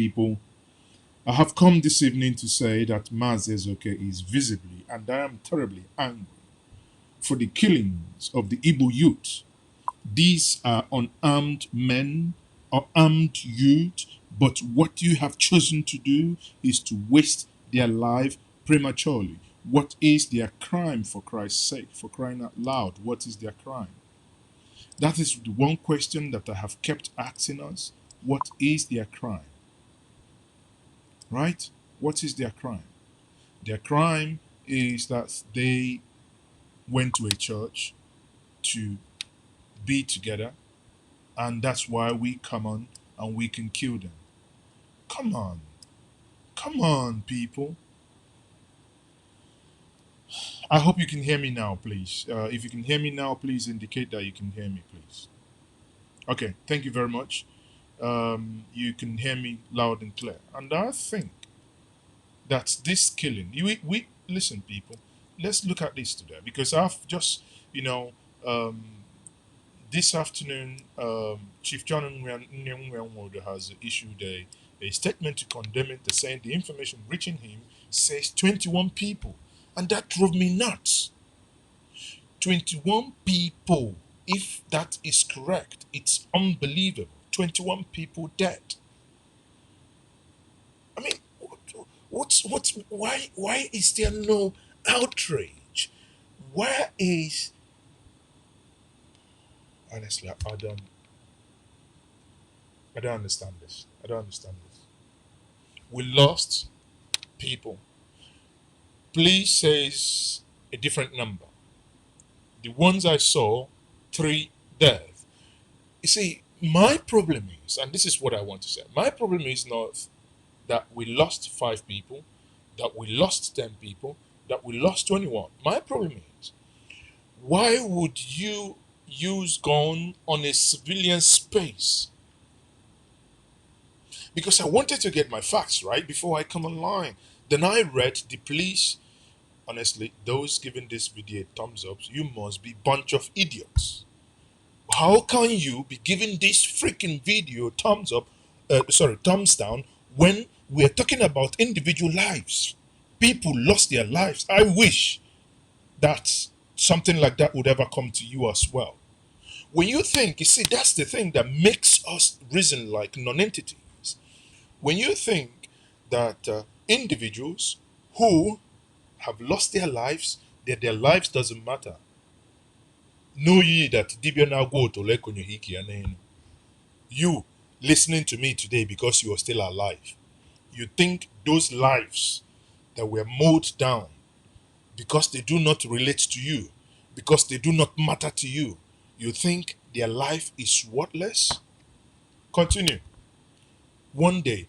People, I have come this evening to say that Maz Ezoke is visibly and I am terribly angry for the killings of the Igbo youth. These are unarmed men or armed youth, but what you have chosen to do is to waste their life prematurely. What is their crime, for Christ's sake? For crying out loud, what is their crime? That is the one question that I have kept asking us. What is their crime? Right? What is their crime? Their crime is that they went to a church to be together, and that's why we come on and we can kill them. Come on. Come on, people. I hope you can hear me now, please. If you can hear me now, please indicate that you can hear me, please. Okay, thank you very much. You can hear me loud and clear. And I think that this killing, we listen, people, let's look at this today because I've just, you know, um, this afternoon, Chief John Nyanwodo has issued a statement to condemn it, saying the information reaching him says 21 people. And that drove me nuts. 21 people. If that is correct, it's unbelievable. 21 people dead. I mean, why is there no outrage? Where is, honestly, I don't understand this. I don't understand this. We lost people. Police says a different number. The ones I saw, three deaths. You see, my problem is, and this is what I want to say, my problem is not that we lost five people, that we lost 10 people, that we lost 21. My problem is, why would you use gun on a civilian space? Because I wanted to get my facts right before I come online. Then I read the police. Honestly, those giving this video a thumbs up, you must be bunch of idiots. How can you be giving this freaking video thumbs up, thumbs down, when we're talking about individual lives? People lost their lives. I wish that something like that would ever come to you as well. When you think, you see, that's the thing that makes us reason like non-entities. When you think that individuals who have lost their lives, that their lives doesn't matter. Know ye that dibia na go to lekonyo hiki anenu. You listening to me today because you are still alive. You think those lives that were mowed down because they do not relate to you, because they do not matter to you, you think their life is worthless? Continue. One day,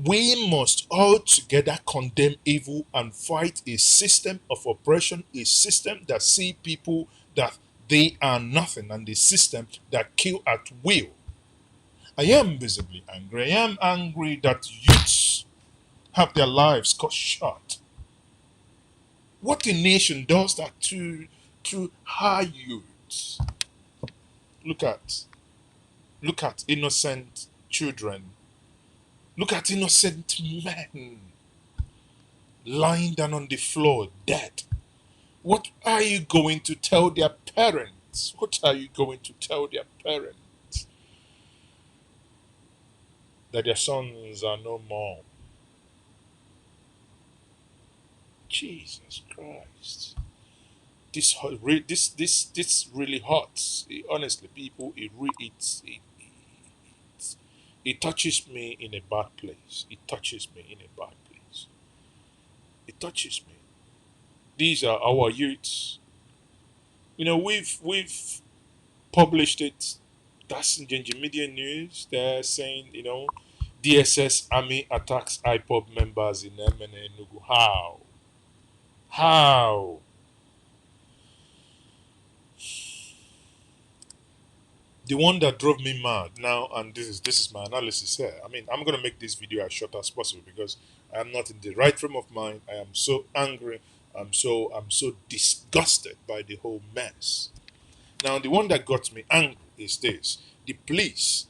we must all together condemn evil and fight a system of oppression, a system that see people that they are nothing, and a system that kill at will. I am visibly angry. I am angry that youths have their lives cut short. What a nation does that to her youths? Look at innocent children. Look at innocent men lying down on the floor dead. What are you going to tell their parents? What are you going to tell their parents? That their sons are no more. Jesus Christ. This really hurts. Honestly, people, it touches me in a bad place. It touches me in a bad place. It touches me. These are our youths. We've published it. That's in Njenje Media News. They're saying, DSS Army attacks IPOB members in Emene Enugu. How? How? The one that drove me mad now, and this is my analysis here. I mean, I'm gonna make this video as short as possible because I am not in the right frame of mind. I am so angry. I'm so disgusted by the whole mess. Now, the one that got me angry is this: the police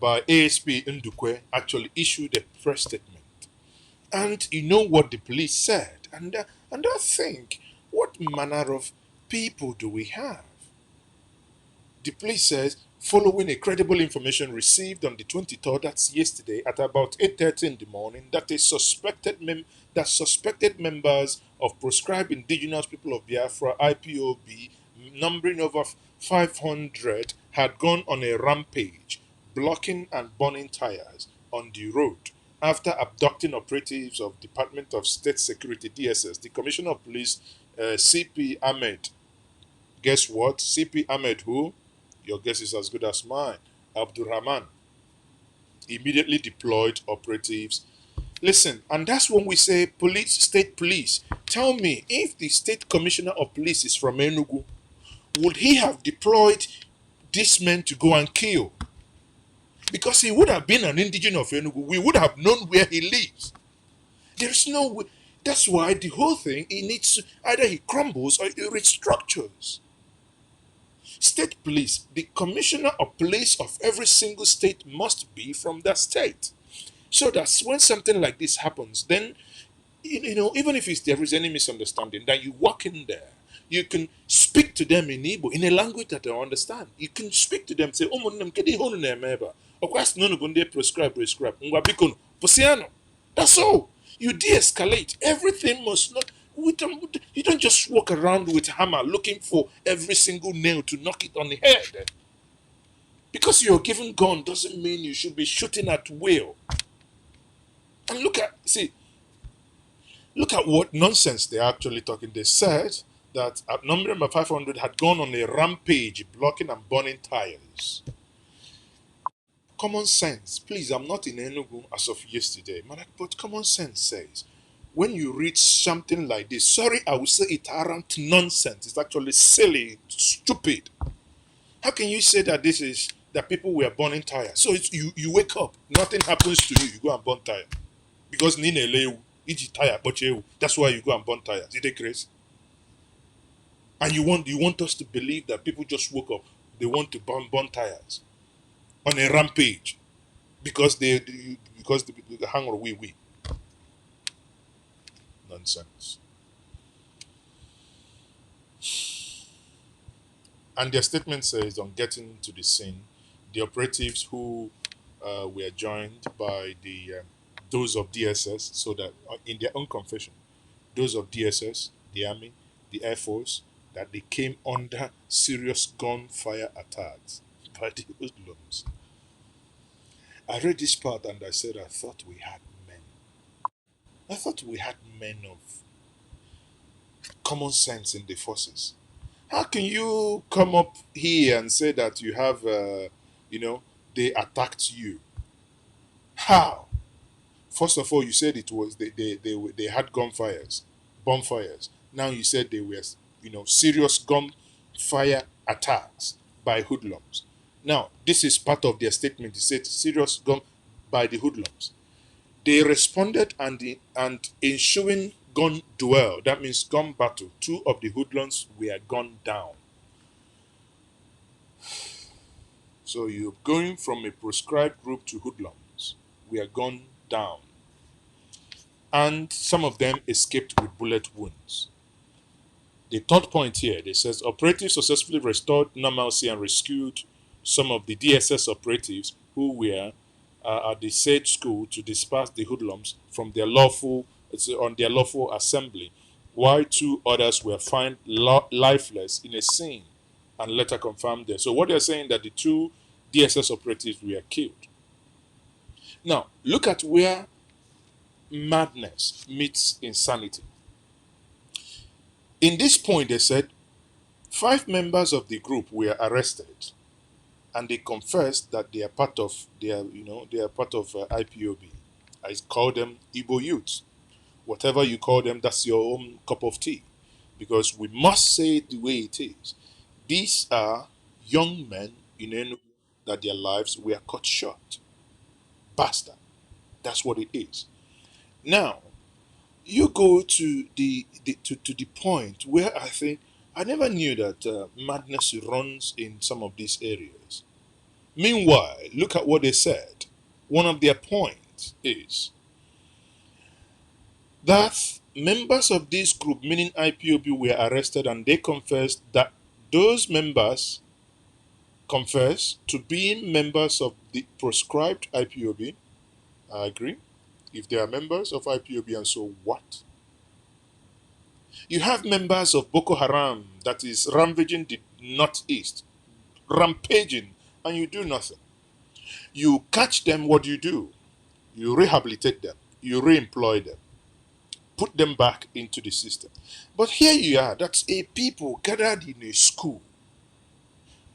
by ASP Ndukwe actually issued a press statement. And you know what the police said. And I think, what manner of people do we have? The police says, following a credible information received on the 23rd, that's yesterday, at about 8:30 in the morning, that suspected members of proscribed indigenous people of Biafra (IPOB), numbering over 500, had gone on a rampage, blocking and burning tires on the road after abducting operatives of Department of State Security (DSS). The Commissioner of Police, CP Ahmed, guess what? CP Ahmed, who? Your guess is as good as mine. Abdurrahman immediately deployed operatives. Listen, and that's when we say police, state police. Tell me, if the state commissioner of police is from Enugu, would he have deployed these men to go and kill? Because he would have been an indigene of Enugu. We would have known where he lives. There's no way. That's why the whole thing, it needs, either he crumbles or it restructures. State police, the commissioner of police of every single state must be from that state. So that when something like this happens, then, even if there is any misunderstanding, that you walk in there, you can speak to them in Igbo, in a language that they understand. You can speak to them, say, "Ụmụnne kedu ihe unu na-eme ebe a? Ọkwa sị na unu bụ ndị prescribe. Ngwa biko, pụsịanụ." That's all. You de-escalate. Everything must not. You don't just walk around with a hammer looking for every single nail to knock it on the head. Because you're given gun doesn't mean you should be shooting at will. And look at what nonsense they're actually talking. They said that a number of 500 had gone on a rampage, blocking and burning tires. Common sense, please. I'm not in Enugu as of yesterday, but common sense says, when you read something like this, sorry, I will say it aren't nonsense. It's actually silly, stupid. How can you say that that people were burning tires? So you wake up, nothing happens to you, you go and burn tire. Because Nina Lew, tire, but that's why you go and burn tires. Is it crazy? And you want us to believe that people just woke up, they want to burn tires on a rampage because they hang on we. Nonsense. And their statement says, on getting to the scene, the operatives who were joined by those of DSS, so that in their own confession, those of DSS, the Army, the Air Force, that they came under serious gunfire attacks by the hoodlums. I read this part and I said, I thought we had men. I thought we had men of common sense in the forces. How can you come up here and say that you have, they attacked you? How? First of all, you said it was they had bonfires. Now you said they were, serious gunfire attacks by hoodlums. Now, this is part of their statement. They said serious gun by the hoodlums. They responded and ensuing gun duel, that means gun battle, 2 of the hoodlums were gunned down. So you're going from a proscribed group to hoodlums. We are gunned down. And some of them escaped with bullet wounds. The third point here, they says operatives successfully restored normalcy and rescued some of the DSS operatives who were at the said school to disperse the hoodlums from their lawful assembly, while 2 others were found lifeless in a scene and later confirmed there. So what they're saying, that the 2 DSS operatives were killed. Now look at where madness meets insanity. In this point, they said 5 members of the group were arrested, and they confessed that they are part of IPOB. I call them Igbo youths. Whatever you call them, that's your own cup of tea, because we must say it the way it is. These are young men in Enugu that their lives were cut short. Bastard. That's what it is. Now, you go to the point where I think I never knew that madness runs in some of these areas. Meanwhile, look at what they said. One of their points is that members of this group, meaning IPOB, were arrested and they confessed that those members confess to being members of the proscribed IPOB. I agree. If they are members of IPOB, and so what? You have members of Boko Haram that is ravaging the northeast, rampaging, and you do nothing. You catch them, what do? You rehabilitate them, you re-employ them, put them back into the system. But here you are, that's a people gathered in a school.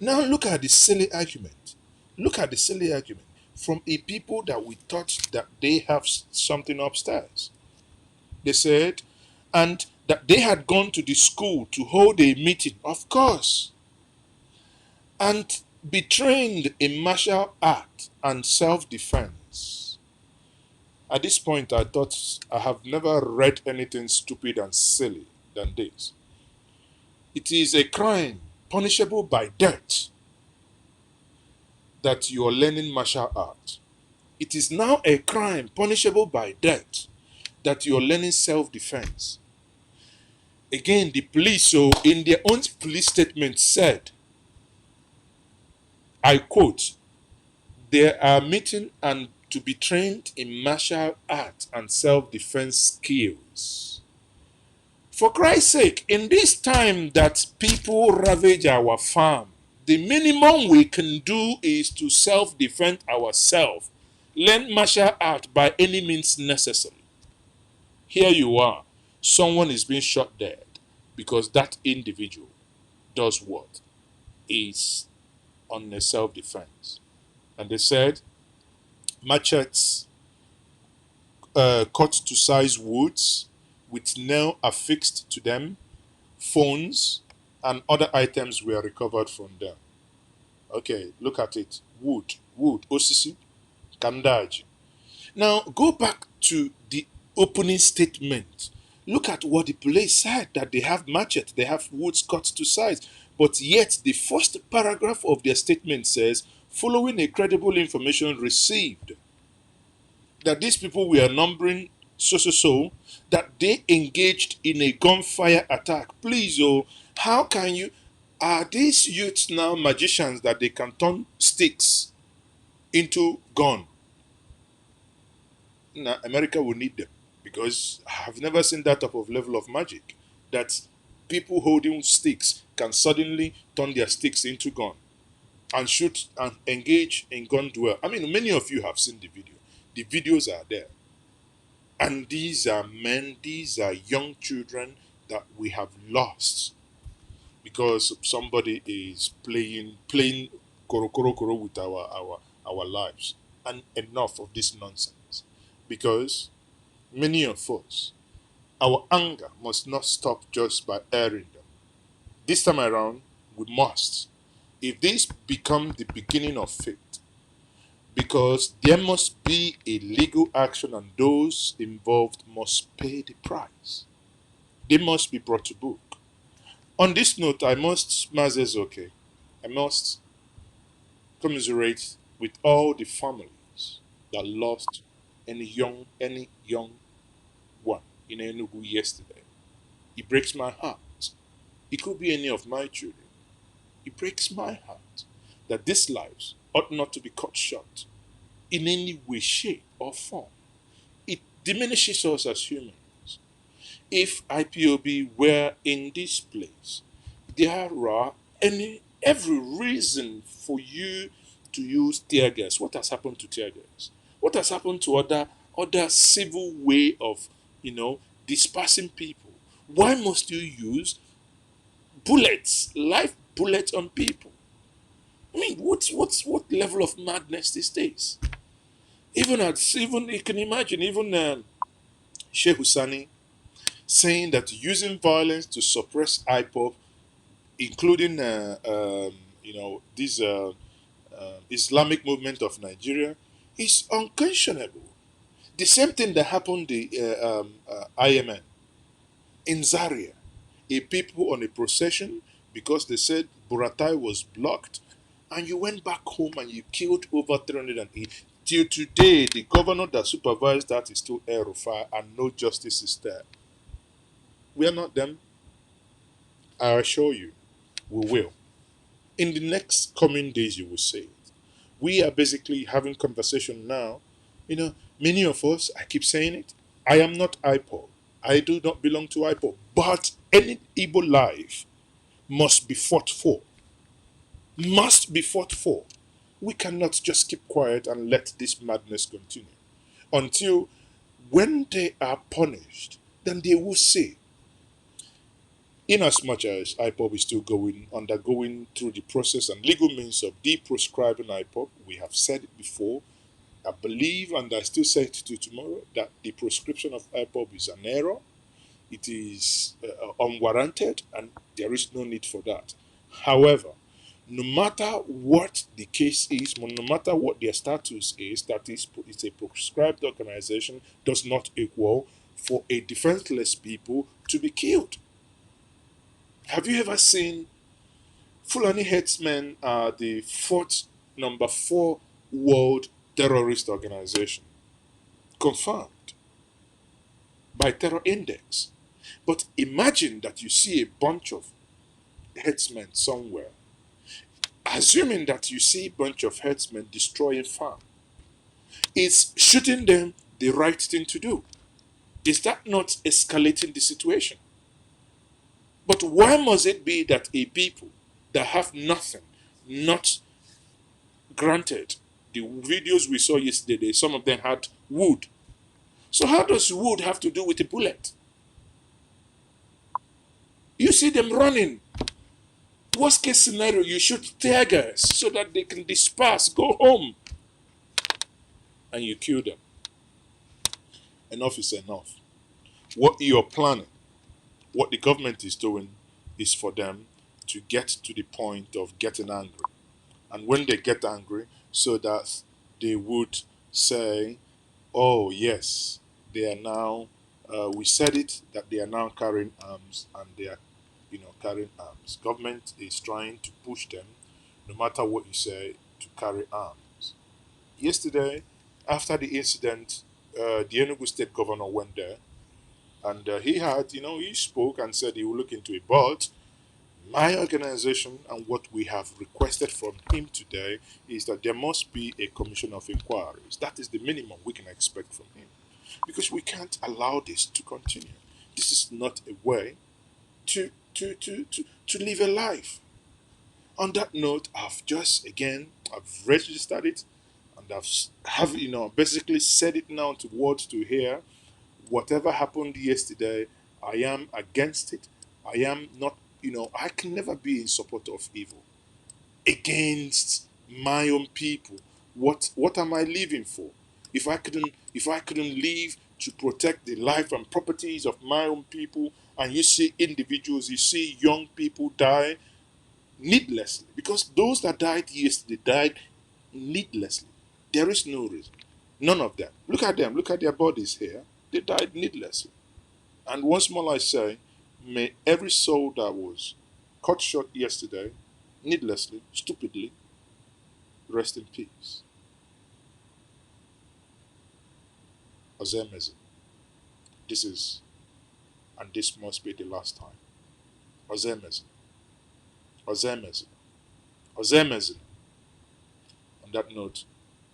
Now look at the silly argument. Look at the silly argument from a people that we thought that they have something upstairs. They said, and that they had gone to the school to hold a meeting, of course, and be trained in martial art and self-defense. At this point, I thought I have never read anything stupid and silly than this. It is a crime punishable by death that you are learning martial art. It is now a crime punishable by death that you are learning self-defense. Again, the police, so in their own police statement said, I quote, they are meeting and to be trained in martial art and self-defense skills. For Christ's sake, in this time that people ravage our farm, the minimum we can do is to self-defend ourselves. Learn martial art by any means necessary. Here you are. Someone is being shot dead because that individual does what? Is on a self-defense. And they said machetes cut to size woods with nail affixed to them, phones, and other items were recovered from them. Okay, look at it. Wood, osisi, kandaji. Now go back to the opening statement. Look at what the police said, that they have machetes, they have woods cut to size. But yet the first paragraph of their statement says, following a credible information received, that these people were numbering so, that they engaged in a gunfire attack. Please, how can you, are these youths now magicians that they can turn sticks into gun? Now, America will need them, because I've never seen that type of level of magic, that people holding sticks can suddenly turn their sticks into gun and shoot and engage in gun duel. I mean, many of you have seen the video. The videos are there. And these are men, these are young children that we have lost because somebody is playing koro with our lives. And enough of this nonsense. Because many of us, our anger must not stop just by airing them. This time around, we must. If this becomes the beginning of fate, because there must be a legal action and those involved must pay the price. They must be brought to book. On this note, I must commiserate with all the families that lost any young one in Enugu yesterday. It breaks my heart. It could be any of my children. It breaks my heart that these lives ought not to be cut short in any way, shape, or form. It diminishes us as humans. If IPOB were in this place, there are every reason for you to use tear gas. What has happened to tear gas? What has happened to other civil way of, dispersing people? Why must you use bullets, live bullets on people? I mean, what level of madness is this? Even you can imagine, Sheikh Husani saying that using violence to suppress IPOB, including this Islamic movement of Nigeria, is unconscionable. The same thing that happened the IMN in Zaria, a people on a procession because they said Buratai was blocked, and you went back home and you killed over 308. Till today, the governor that supervised that is still El Rufai, and no justice is there. We are not them. I assure you, we will. In the next coming days, you will see it. We are basically having conversation now. You know, many of us, I keep saying it, I am not IPOB. I do not belong to IPOB. But any Igbo life must be fought for. Must be fought for. We cannot just keep quiet and let this madness continue. Until when they are punished, then they will say, in as much as IPOB is still undergoing through the process and legal means of deproscribing IPOB, we have said it before. I believe, and I still say it to tomorrow, that the proscription of IPOB is an error. It is unwarranted, and there is no need for that. However, no matter what the case is, no matter what their status is, that is, it's a proscribed organization, does not equal for a defenseless people to be killed. Have you ever seen Fulani Headsmen are the number four world terrorist organization, confirmed by Terror Index. But imagine that you see a bunch of headsmen somewhere, assuming that you see a bunch of headsmen destroying farm. Is shooting them the right thing to do? Is that not escalating the situation? But why must it be that a people that have nothing, not granted, the videos we saw yesterday, some of them had wood. So how does wood have to do with a bullet? You see them running. Worst case scenario, you shoot tear gas so that they can disperse, go home, and you kill them. Enough is enough. What you're planning, what the government is doing, is for them to get to the point of getting angry. And when they get angry, so that they would say, oh, yes, they are now, we said it, that they are now carrying arms, and they are, carrying arms. Government is trying to push them, no matter what you say, to carry arms. Yesterday, after the incident, the Enugu state governor went there, and he spoke and said he will look into it. But my organization and what we have requested from him today is that there must be a commission of inquiries. That is the minimum we can expect from him, because we can't allow this to continue. This is not a way to live a life. On that note, I've registered it, and basically said it now to words to hear. Whatever happened yesterday, I am against it. I am not, I can never be in support of evil against my own people. What am I living for? If I couldn't live to protect the life and properties of my own people, and you see individuals, you see young people die needlessly, because those that died yesterday died needlessly. There is no reason. None of them. Look at them. Look at their bodies here. They died needlessly. And once more I say, may every soul that was cut short yesterday, needlessly, stupidly, rest in peace. Ozemeze. This is, and this must be the last time. Ozemeze. Ozemeze. Ozemeze. On that note,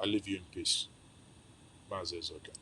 I leave you in peace. Mazes, okay.